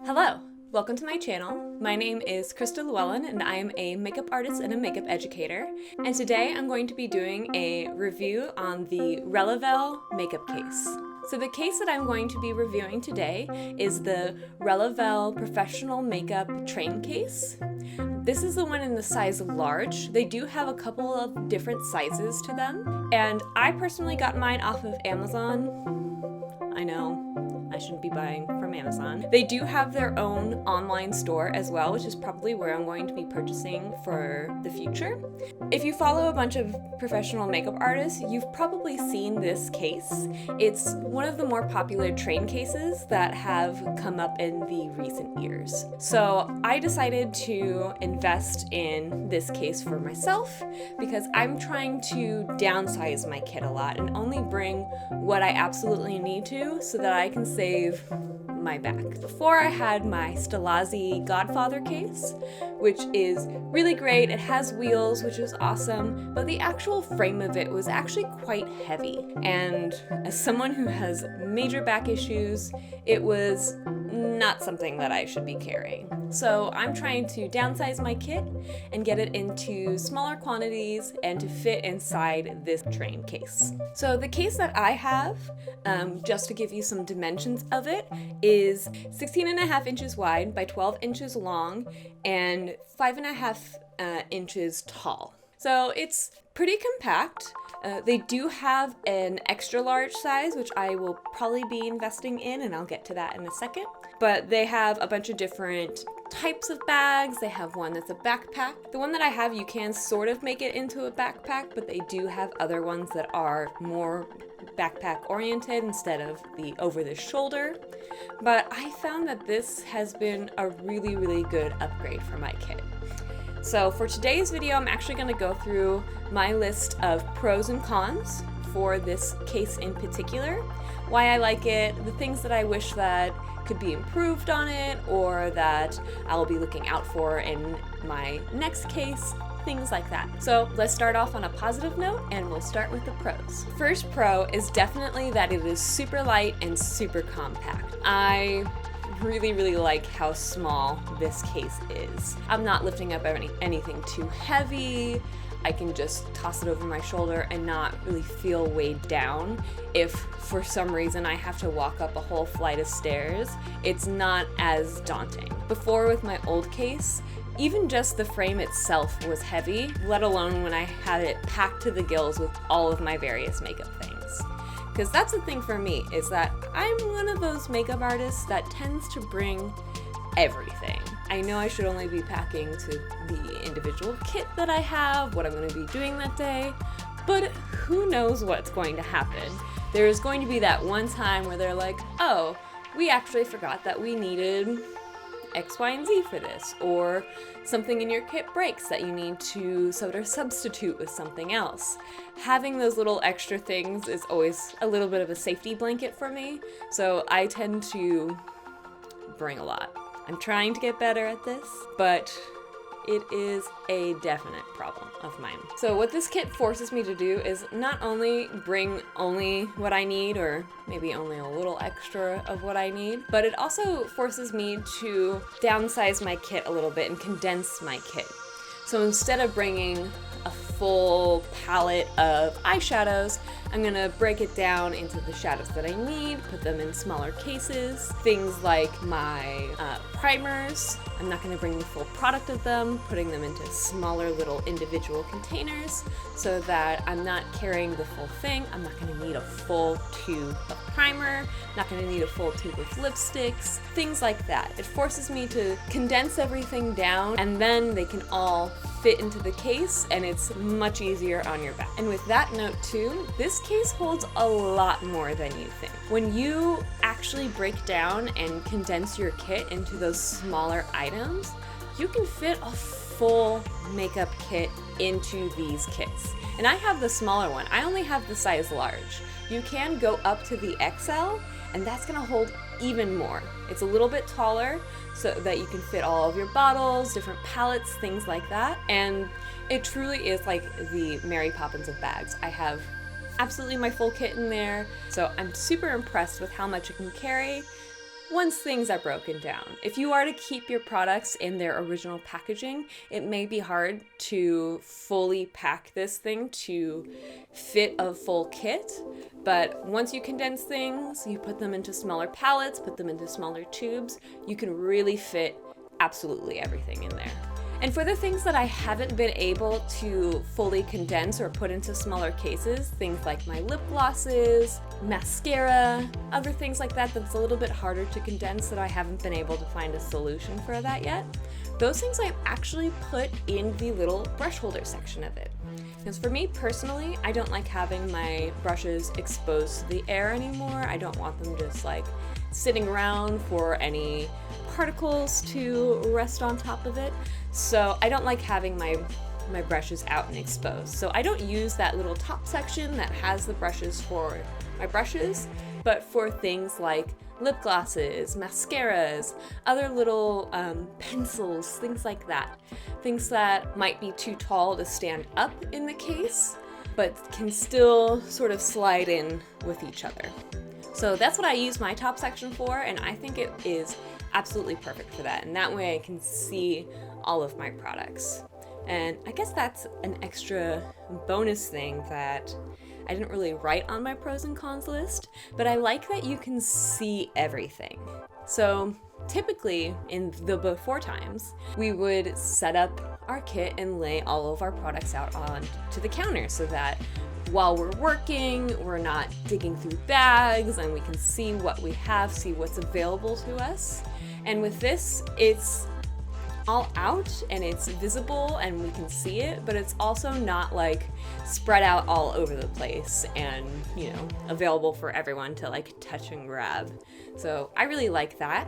Hello, welcome to my channel. My name is Krista Llewellyn and I am a makeup artist and a makeup educator. And today I'm going to be doing a review on the Relavel makeup case. So the case that I'm going to be reviewing today is the Relavel Professional Makeup Train Case. This is the one in the size large. They do have a couple of different sizes to them. And I personally got mine off of Amazon. I know, I shouldn't be buying from Amazon. They do have their own online store as well, which is probably where I'm going to be purchasing for the future. If you follow a bunch of professional makeup artists, you've probably seen this case. It's one of the more popular train cases that have come up in the recent years. So I decided to invest in this case for myself because I'm trying to downsize my kit a lot and only bring what I absolutely need to so that I can save my back. Before I had my Stilazzi Godfather case, which is really great. It has wheels, which is awesome, but the actual frame of it was actually quite heavy. And as someone who has major back issues, it was not something that I should be carrying. So I'm trying to downsize my kit and get it into smaller quantities and to fit inside this train case. So the case that I have, just to give you some dimensions of it, is 16.5 inches wide by 12 inches long and 5.5 inches tall. So it's pretty compact. They do have an extra large size, which I will probably be investing in, and I'll get to that in a second. But they have a bunch of different types of bags. They have one that's a backpack. The one that I have, you can sort of make it into a backpack, but they do have other ones that are more backpack oriented instead of the over the shoulder. But I found that this has been a really, really good upgrade for my kit. So for today's video, I'm actually going to go through my list of pros and cons for this case in particular, why I like it, the things that I wish that could be improved on it, or that I'll be looking out for in my next case, things like that. So let's start off on a positive note and we'll start with the pros. First pro is definitely that it is super light and super compact. I really like how small this case is. I'm not lifting up anything too heavy. I can just toss it over my shoulder and not really feel weighed down. If for some reason I have to walk up a whole flight of stairs, it's not as daunting. Before, with my old case, even just the frame itself was heavy, let alone when I had it packed to the gills with all of my various makeup things. Because that's the thing for me, is that I'm one of those makeup artists that tends to bring everything. I know I should only be packing to the individual kit that I have, what I'm going to be doing that day, but who knows what's going to happen. There's going to be that one time where they're like, oh, we actually forgot that we needed X, Y, and Z for this, or something in your kit breaks that you need to sort of substitute with something else. Having those little extra things is always a little bit of a safety blanket for me, so I tend to bring a lot. I'm trying to get better at this, but it is a definite problem of mine. So what this kit forces me to do is not only bring only what I need, or maybe only a little extra of what I need, but it also forces me to downsize my kit a little bit and condense my kit. So instead of bringing a full palette of eyeshadows, I'm gonna break it down into the shadows that I need, put them in smaller cases. Things like my primers, I'm not gonna bring the full product of them, putting them into smaller little individual containers so that I'm not carrying the full thing. I'm not gonna need a full tube of primer, not gonna need a full tube of lipsticks, things like that. It forces me to condense everything down, and then they can all fit into the case, and it's much easier on your back. And with that note too, this case holds a lot more than you think. When you actually break down and condense your kit into those smaller items, you can fit a full makeup kit into these kits. And I have the smaller one. I only have the size large. You can go up to the XL, and that's gonna hold even more. It's a little bit taller so that you can fit all of your bottles, different palettes, things like that. And it truly is like the Mary Poppins of bags. I have absolutely my full kit in there, so I'm super impressed with how much it can carry. once things are broken down. If you are to keep your products in their original packaging, it may be hard to fully pack this thing to fit a full kit, but once you condense things, you put them into smaller pallets, put them into smaller tubes, you can really fit absolutely everything in there. And for the things that I haven't been able to fully condense or put into smaller cases, things like my lip glosses, mascara, other things like that that's a little bit harder to condense that I haven't been able to find a solution for that yet, those things I've actually put in the little brush holder section of it. Because for me personally, I don't like having my brushes exposed to the air anymore. I don't want them just like sitting around for any particles to rest on top of it. So I don't like having my brushes out and exposed. So I don't use that little top section that has the brushes for my brushes, but for things like lip glosses, mascaras, other little pencils, things like that. Things that might be too tall to stand up in the case, but can still sort of slide in with each other. So that's what I use my top section for, and I think it is absolutely perfect for that. And that way I can see all of my products. And I guess that's an extra bonus thing that I didn't really write on my pros and cons list, but I like that you can see everything. So typically in the before times, we would set up our kit and lay all of our products out onto the counter so that while we're working, we're not digging through bags and we can see what we have, see what's available to us. And with this, it's all out and it's visible and we can see it, but it's also not like spread out all over the place and, you know, available for everyone to like touch and grab. So I really like that.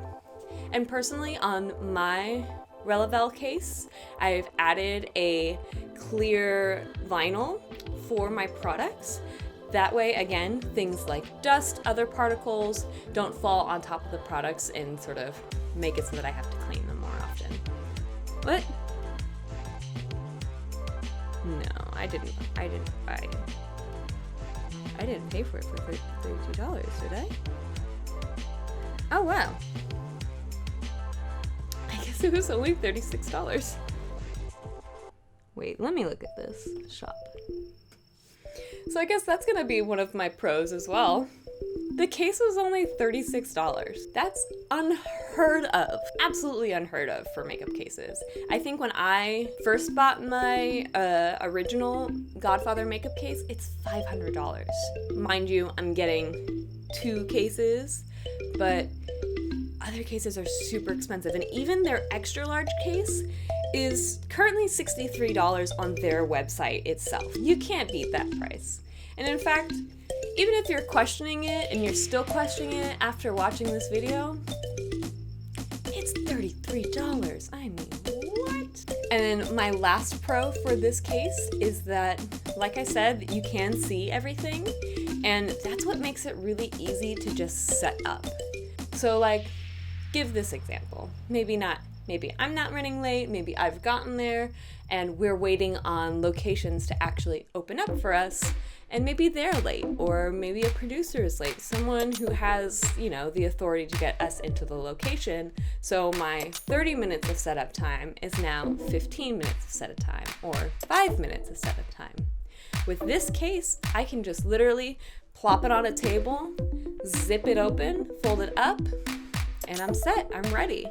And personally on my Relavel case, I've added a clear vinyl for my products. That way, again, things like dust, other particles don't fall on top of the products and sort of make it so that I have to clean them more often. What? No, I didn't buy it. I didn't pay for it for $32, did I? Oh, wow. I guess it was only $36. Wait, let me look at this shop. So I guess that's gonna be one of my pros as well. The case was only $36. That's unheard of. Absolutely unheard of for makeup cases. I think when I first bought my original Godfather makeup case, it's $500. Mind you, I'm getting 2 cases, but other cases are super expensive. And even their extra large case is currently $63 on their website itself. You can't beat that price. And in fact, even if you're questioning it and you're still questioning it after watching this video, it's $33. I mean, what? And then my last pro for this case is that, like I said, you can see everything, and that's what makes it really easy to just set up. So like, give this example. Maybe I'm not running late, maybe I've gotten there and we're waiting on locations to actually open up for us, and maybe they're late, or maybe a producer is late, someone who has, you know, the authority to get us into the location. So my 30 minutes of setup time is now 15 minutes of setup time, or 5 minutes of setup time. With this case, I can just literally plop it on a table, zip it open, fold it up, and I'm set, I'm ready.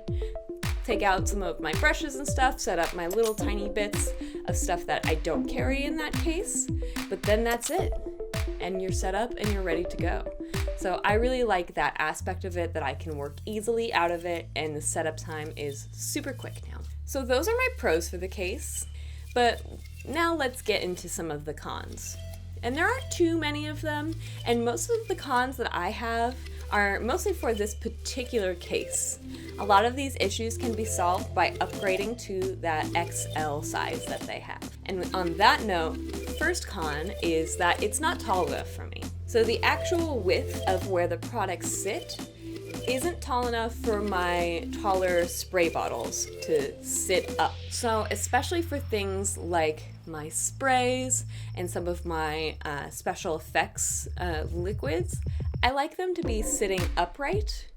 Take out some of my brushes and stuff, set up my little tiny bits of stuff that I don't carry in that case, but then that's it. And you're set up and you're ready to go. So I really like that aspect of it, that I can work easily out of it and the setup time is super quick now. So those are my pros for the case, but now let's get into some of the cons. And there aren't too many of them, and most of the cons that I have are mostly for this particular case. A lot of these issues can be solved by upgrading to that XL size that they have. And on that note, first con is that it's not tall enough for me. So the actual width of where the products sit isn't tall enough for my taller spray bottles to sit up. So especially for things like my sprays and some of my special effects liquids, I like them to be sitting upright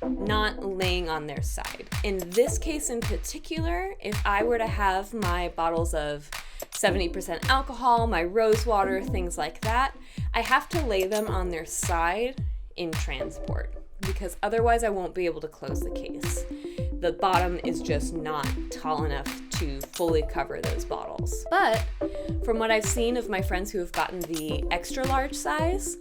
not laying on their side. In this case in particular, if I were to have my bottles of 70% alcohol, my rose water, things like that, I have to lay them on their side in transport because otherwise I won't be able to close the case. The bottom is just not tall enough to fully cover those bottles. But from what I've seen of my friends who have gotten the extra large size,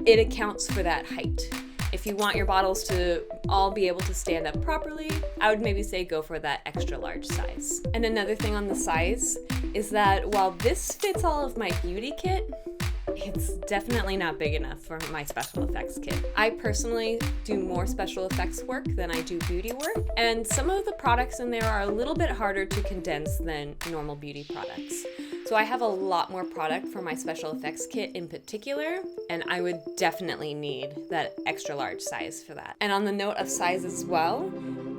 it accounts for that height. If you want your bottles to all be able to stand up properly, I would maybe say go for that extra large size. And another thing on the size is that while this fits all of my beauty kit, it's definitely not big enough for my special effects kit. I personally do more special effects work than I do beauty work, and some of the products in there are a little bit harder to condense than normal beauty products. So I have a lot more product for my special effects kit in particular, and I would definitely need that extra large size for that. And on the note of size as well,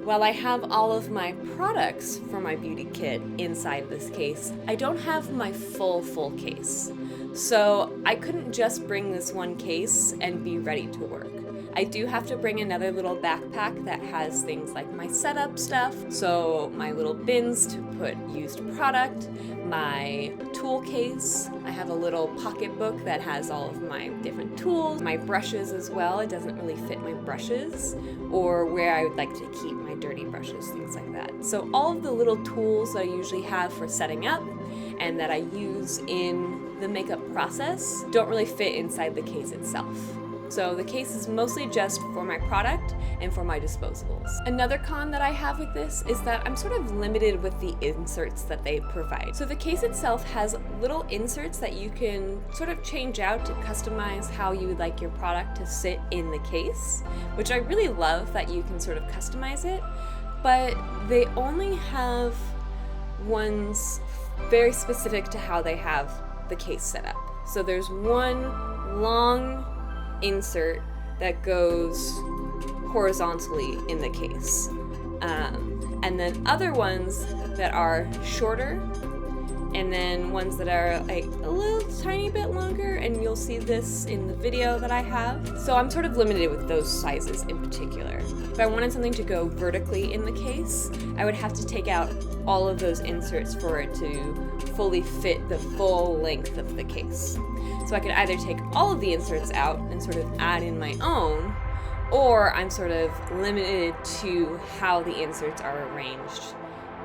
while I have all of my products for my beauty kit inside this case, I don't have my full case. So I couldn't just bring this one case and be ready to work. I do have to bring another little backpack that has things like my setup stuff, so my little bins to put used product, my tool case. I have a little pocketbook that has all of my different tools, my brushes as well. It doesn't really fit my brushes or where I would like to keep my dirty brushes, things like that. So all of the little tools that I usually have for setting up and that I use in the makeup process don't really fit inside the case itself. So the case is mostly just for my product and for my disposables. Another con that I have with this is that I'm sort of limited with the inserts that they provide. So the case itself has little inserts that you can sort of change out to customize how you would like your product to sit in the case, which I really love that you can sort of customize it, but they only have ones very specific to how they have the case set up. So there's one long insert that goes horizontally in the case, and then other ones that are shorter, and then ones that are like a little tiny bit longer, and you'll see this in the video that I have. So I'm sort of limited with those sizes in particular. If I wanted something to go vertically in the case, I would have to take out all of those inserts for it to fully fit the full length of the case. So I could either take all of the inserts out and sort of add in my own, or I'm sort of limited to how the inserts are arranged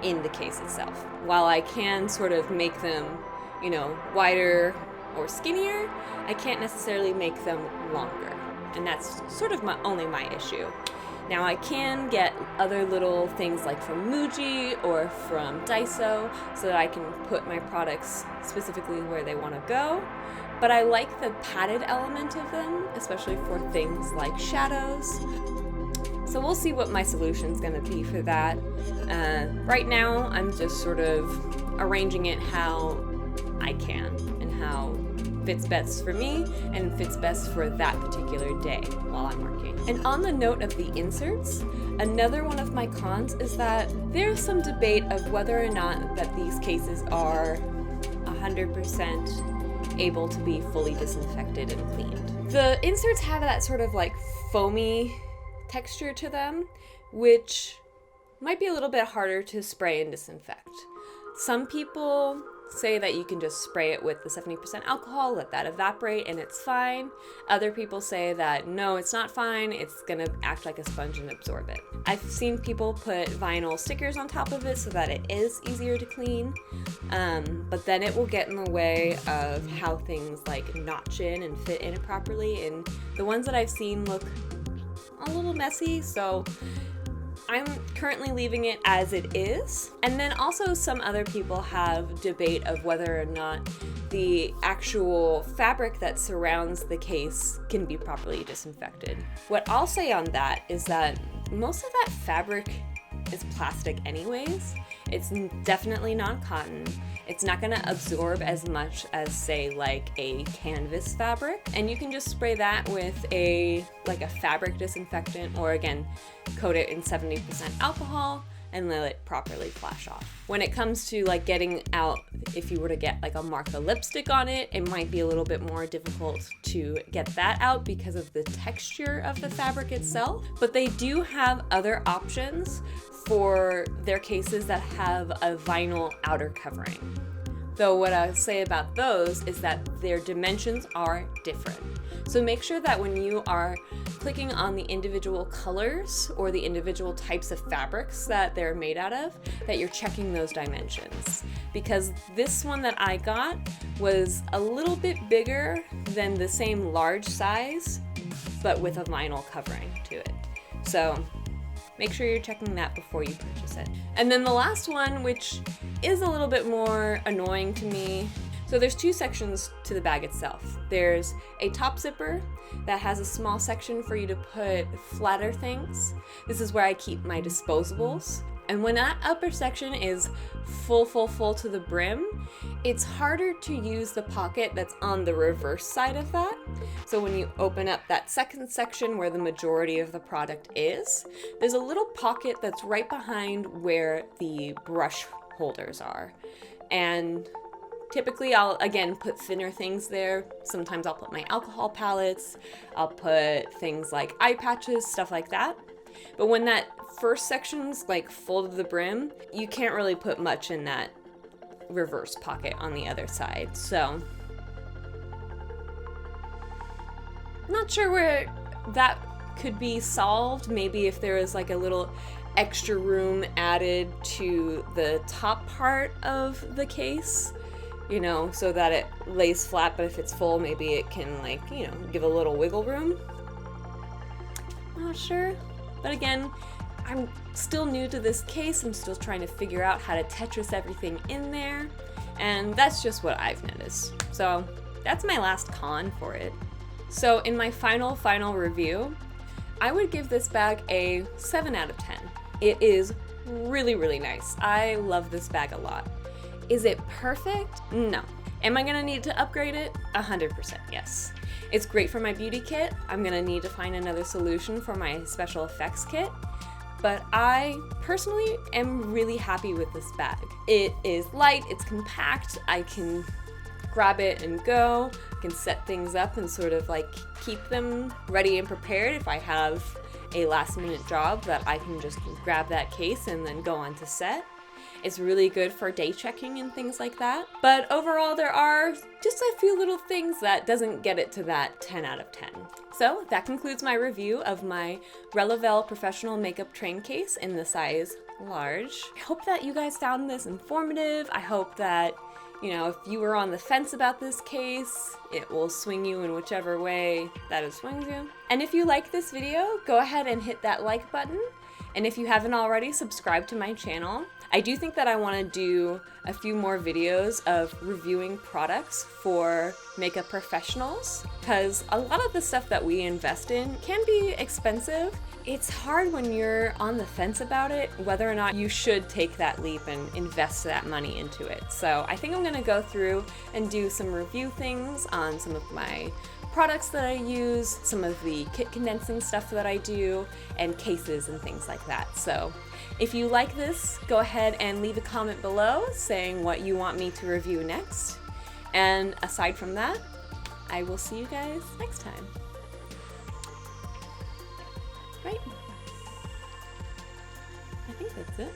in the case itself. While I can sort of make them, wider or skinnier, I can't necessarily make them longer. And that's sort of only my issue. Now I can get other little things like from Muji or from Daiso so that I can put my products specifically where they want to go. But I like the padded element of them, especially for things like shadows. So we'll see what my solution's gonna be for that. Right now, I'm just sort of arranging it how I can and how fits best for me and fits best for that particular day while I'm working. And on the note of the inserts, another one of my cons is that there's some debate of whether or not that these cases are 100% able to be fully disinfected and cleaned. The inserts have that sort of like foamy texture to them, which might be a little bit harder to spray and disinfect. Some people say that you can just spray it with the 70% alcohol, let that evaporate, and it's fine. Other people say that no, it's not fine, it's gonna act like a sponge and absorb it. I've seen people put vinyl stickers on top of it so that it is easier to clean, but then it will get in the way of how things like notch in and fit in it properly, and the ones that I've seen look a little messy, so I'm currently leaving it as it is. And then also some other people have debate of whether or not the actual fabric that surrounds the case can be properly disinfected. What I'll say on that is that most of that fabric is plastic anyways. It's definitely not cotton. It's not gonna absorb as much as, say, like a canvas fabric. And you can just spray that with a fabric disinfectant, or again, coat it in 70% alcohol and let it properly flash off. When it comes to like getting out, if you were to get like a Martha lipstick on it, it might be a little bit more difficult to get that out because of the texture of the fabric itself. But they do have other options for their cases that have a vinyl outer covering. Though what I'll say about those is that their dimensions are different. So make sure that when you are clicking on the individual colors or the individual types of fabrics that they're made out of, that you're checking those dimensions. Because this one that I got was a little bit bigger than the same large size, but with a vinyl covering to it. So make sure you're checking that before you purchase it. And then the last one, which is a little bit more annoying to me. So there's two sections to the bag itself. There's a top zipper that has a small section for you to put flatter things. This is where I keep my disposables. And when that upper section is full to the brim, it's harder to use the pocket that's on the reverse side of that. So when you open up that second section where the majority of the product is, there's a little pocket that's right behind where the brush holders are. And typically I'll, again, put thinner things there. Sometimes I'll put my alcohol palettes, I'll put things like eye patches, stuff like that. But when that first section's like full to the brim, you can't really put much in that reverse pocket on the other side. So not sure where that could be solved. Maybe if there was like a little extra room added to the top part of the case, you know, so that it lays flat, but if it's full, maybe it can, like, you know, give a little wiggle room. Not sure. But again, I'm still new to this case. I'm still trying to figure out how to Tetris everything in there. And that's just what I've noticed. So that's my last con for it. So in my final review, I would give this bag a 7 out of 10. It is really nice. I love this bag a lot. Is it perfect? No. Am I gonna need to upgrade it? 100% yes. It's great for my beauty kit. I'm gonna need to find another solution for my special effects kit. But I personally am really happy with this bag. It is light, it's compact, I can grab it and go, I can set things up and sort of like keep them ready and prepared if I have a last minute job that I can just grab that case and then go on to set. It's really good for day checking and things like that. But overall, there are just a few little things that doesn't get it to that 10 out of 10. So that concludes my review of my Relavel Professional Makeup Train Case in the size large. I hope that you guys found this informative. I hope that, you know, if you were on the fence about this case, it will swing you in whichever way that it swings you. And if you like this video, go ahead and hit that like button. And if you haven't already, subscribe to my channel. I do think that I want to do a few more videos of reviewing products for makeup professionals, because a lot of the stuff that we invest in can be expensive. It's hard when you're on the fence about it, whether or not you should take that leap and invest that money into it. So I think I'm going to go through and do some review things on some of my products that I use, some of the kit condensing stuff that I do, and cases and things like that. So if you like this, go ahead and leave a comment below saying what you want me to review next. And aside from that, I will see you guys next time. Right? I think that's it.